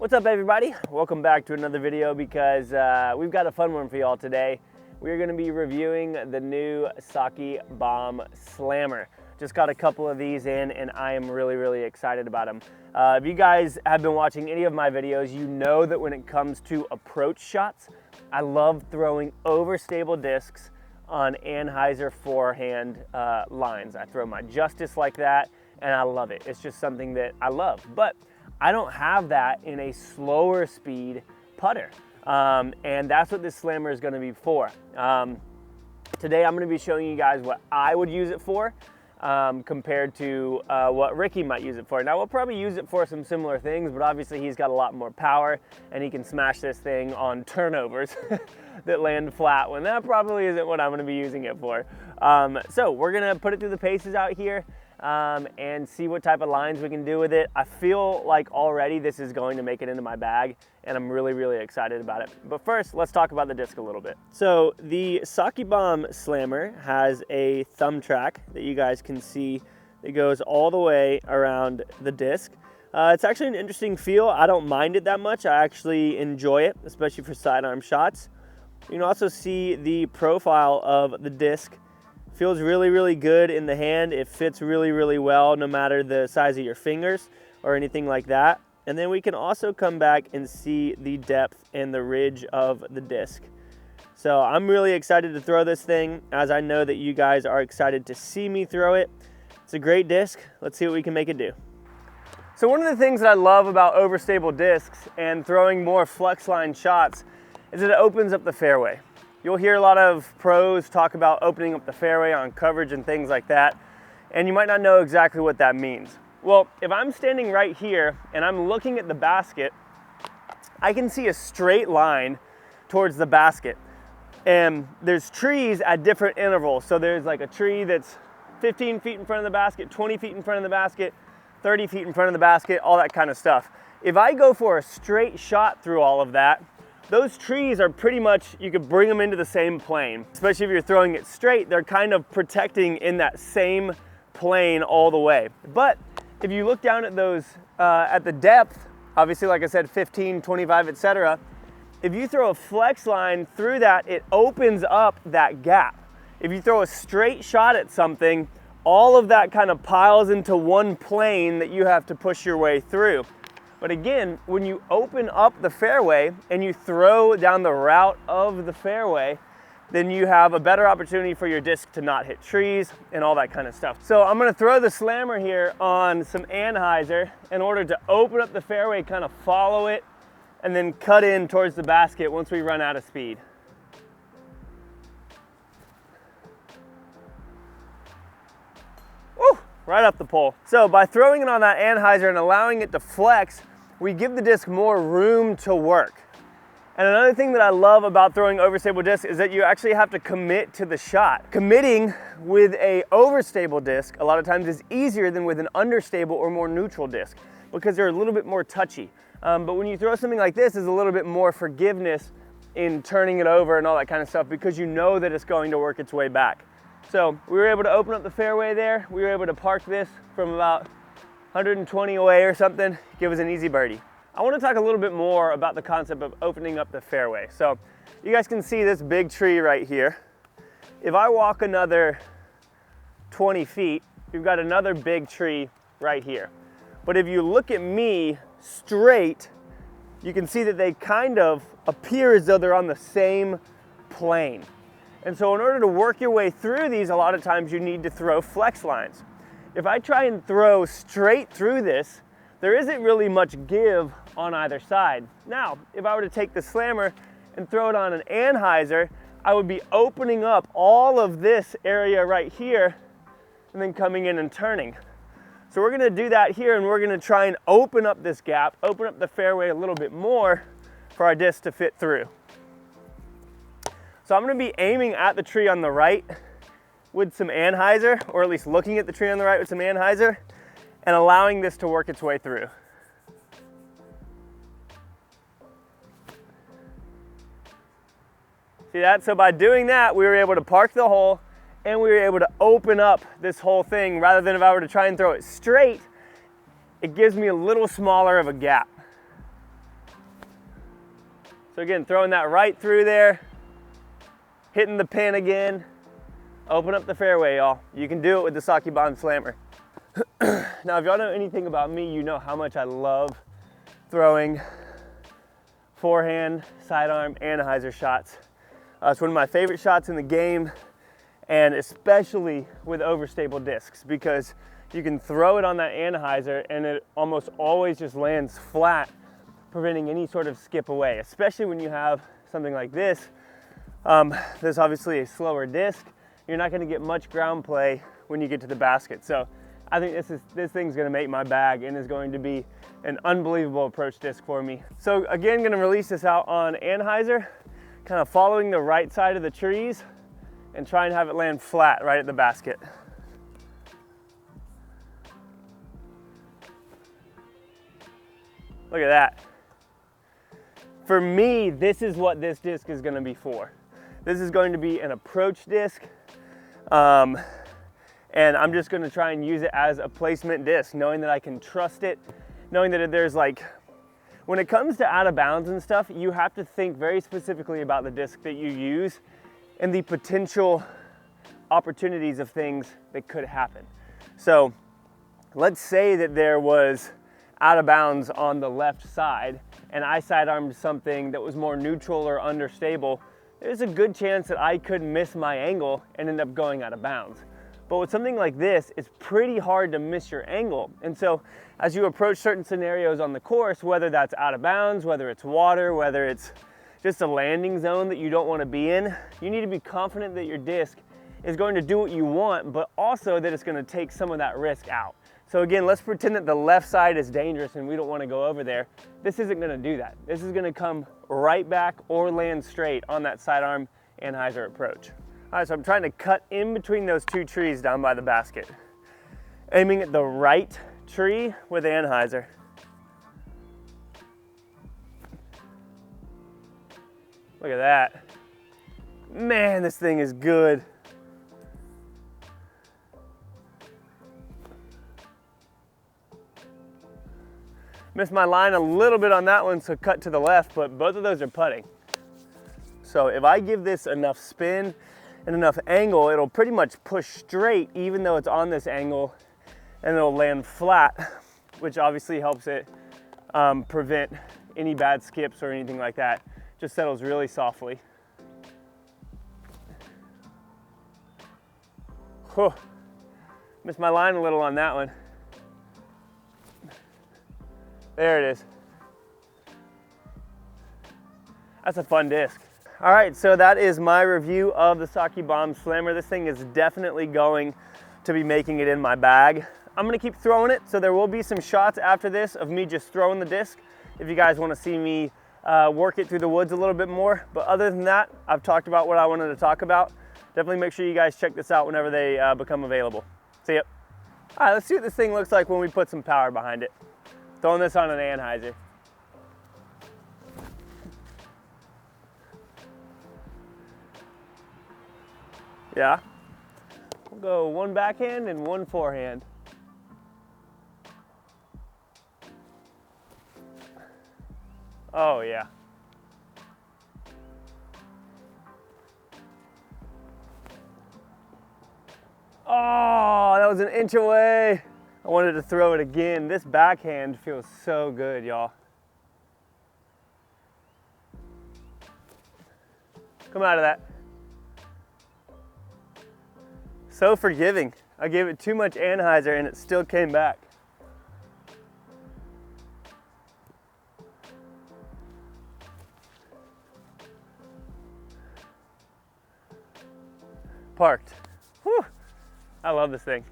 What's up, everybody? Welcome back to another video because we've got a fun one for y'all today. We're going to be reviewing the new SOCKIBOMB Slammer. Just got a couple of these in and I am really excited about them. If you guys have been watching any of my videos, you know that when it comes to approach shots, I love throwing overstable discs on Anheuser forehand lines. I throw my Justice like that and I love it. It's just something that I love. But I don't have that in a slower speed putter. And that's what this slammer is going to be for. Today I'm going to be showing you guys what I would use it for compared to what Ricky might use it for. Now we'll probably use it for some similar things, but obviously he's got a lot more power and he can smash this thing on turnovers that land flat when that probably isn't what I'm going to be using it for. So we're going to put it through the paces out here. And see what type of lines we can do with it. I feel like already this is going to make it into my bag and I'm really excited about it. But first, let's talk about the disc a little bit. So the SOCKIBOMB Slammer has a thumb track that you guys can see that goes all the way around the disc. It's actually an interesting feel. I don't mind it that much. I actually enjoy it, especially for sidearm shots. You can also see the profile of the disc. Feels really good in the hand. It fits really well no matter the size of your fingers or anything like that. And then we can also come back and see the depth and the ridge of the disc. So I'm really excited to throw this thing, as I know that you guys are excited to see me throw it. It's a great disc. Let's see what we can make it do. So one of the things that I love about overstable discs and throwing more flex line shots is that it opens up the fairway. You'll hear a lot of pros talk about opening up the fairway on coverage and things like that, and you might not know exactly what that means. Well, if I'm standing right here and I'm looking at the basket, I can see a straight line towards the basket. And there's trees at different intervals. So there's like a tree that's 15 feet in front of the basket, 20 feet in front of the basket, 30 feet in front of the basket, all that kind of stuff. If I go for a straight shot through all of that, those trees are pretty much, you could bring them into the same plane. Especially if you're throwing it straight, they're kind of protecting in that same plane all the way. But if you look down at those, at the depth, obviously like I said, 15, 25, etc. If you throw a flex line through that, it opens up that gap. If you throw a straight shot at something, all of that kind of piles into one plane that you have to push your way through. But again, when you open up the fairway and you throw down the route of the fairway, then you have a better opportunity for your disc to not hit trees and all that kind of stuff. So I'm gonna throw the slammer here on some Anheuser in order to open up the fairway, kind of follow it, and then cut in towards the basket once we run out of speed. Woo, right up the pole. So by throwing it on that Anheuser and allowing it to flex, we give the disc more room to work. And another thing that I love about throwing overstable discs is that you actually have to commit to the shot. Committing with a overstable disc a lot of times is easier than with an understable or more neutral disc because they're a little bit more touchy. But when you throw something like this, there's a little bit more forgiveness in turning it over and all that kind of stuff because you know that it's going to work its way back. So we were able to open up the fairway there. We were able to park this from about 120 away or something, give us an easy birdie. I want to talk a little bit more about the concept of opening up the fairway. So you guys can see this big tree right here. If I walk another 20 feet, you've got another big tree right here. But if you look at me straight, you can see that they kind of appear as though they're on the same plane. And so in order to work your way through these, a lot of times you need to throw flex lines. If I try and throw straight through this, there isn't really much give on either side. Now, if I were to take the slammer and throw it on an Anheuser, I would be opening up all of this area right here and then coming in and turning. So we're gonna do that here and we're gonna try and open up this gap, open up the fairway a little bit more for our disc to fit through. So I'm gonna be aiming at the tree on the right with some Anheuser, or at least looking at the tree on the right with some Anheuser, and allowing this to work its way through. See that? So by doing that, we were able to park the hole and we were able to open up this whole thing rather than if I were to try and throw it straight, it gives me a little smaller of a gap. So again, throwing that right through there, hitting the pin again, open up the fairway, y'all. You can do it with the SOCKIBOMB Slammer. Now, if y'all know anything about me, you know how much I love throwing forehand, sidearm, anhyzer shots. It's one of my favorite shots in the game, and especially with overstable discs, because you can throw it on that anhyzer and it almost always just lands flat, preventing any sort of skip away, especially when you have something like this. There's obviously a slower disc. You're not gonna get much ground play when you get to the basket. So I think this thing's gonna make my bag and is going to be an unbelievable approach disc for me. So again, gonna release this out on anhyzer, kind of following the right side of the trees and try and have it land flat right at the basket. Look at that. For me, this is what this disc is gonna be for. This is going to be an approach disc. And I'm just gonna try and use it as a placement disc, knowing that I can trust it, knowing that there's like, when it comes to out of bounds and stuff, you have to think very specifically about the disc that you use and the potential opportunities of things that could happen. So let's say that there was out of bounds on the left side and I sidearmed something that was more neutral or understable. There's a good chance that I could miss my angle and end up going out of bounds. But with something like this, it's pretty hard to miss your angle. And so as you approach certain scenarios on the course, whether that's out of bounds, whether it's water, whether it's just a landing zone that you don't want to be in, you need to be confident that your disc is going to do what you want, but also that it's going to take some of that risk out. So again, let's pretend that the left side is dangerous and we don't want to go over there. This isn't going to do that. This is going to come right back or land straight on that sidearm anhyzer approach. All right, so I'm trying to cut in between those two trees down by the basket, aiming at the right tree with anhyzer. Look at that. Man, this thing is good. Missed my line a little bit on that one, so cut to the left, but both of those are putting. So if I give this enough spin and enough angle, it'll pretty much push straight even though it's on this angle, and it'll land flat, which obviously helps it prevent any bad skips or anything like that. Just settles really softly. Whew. Missed my line a little on that one. There it is. That's a fun disc. All right, so that is my review of the SOCKIBOMB Slammer. This thing is definitely going to be making it in my bag. I'm gonna keep throwing it, so there will be some shots after this of me just throwing the disc if you guys wanna see me work it through the woods a little bit more. But other than that, I've talked about what I wanted to talk about. Definitely make sure you guys check this out whenever they become available. See ya. All right, let's see what this thing looks like when we put some power behind it. Throwing this on an anhyzer. Yeah. We'll go one backhand and one forehand. Oh yeah. Oh, that was an inch away. I wanted to throw it again. This backhand feels so good, y'all. Come out of that. So forgiving. I gave it too much anhyzer and it still came back. Parked. Whew. I love this thing.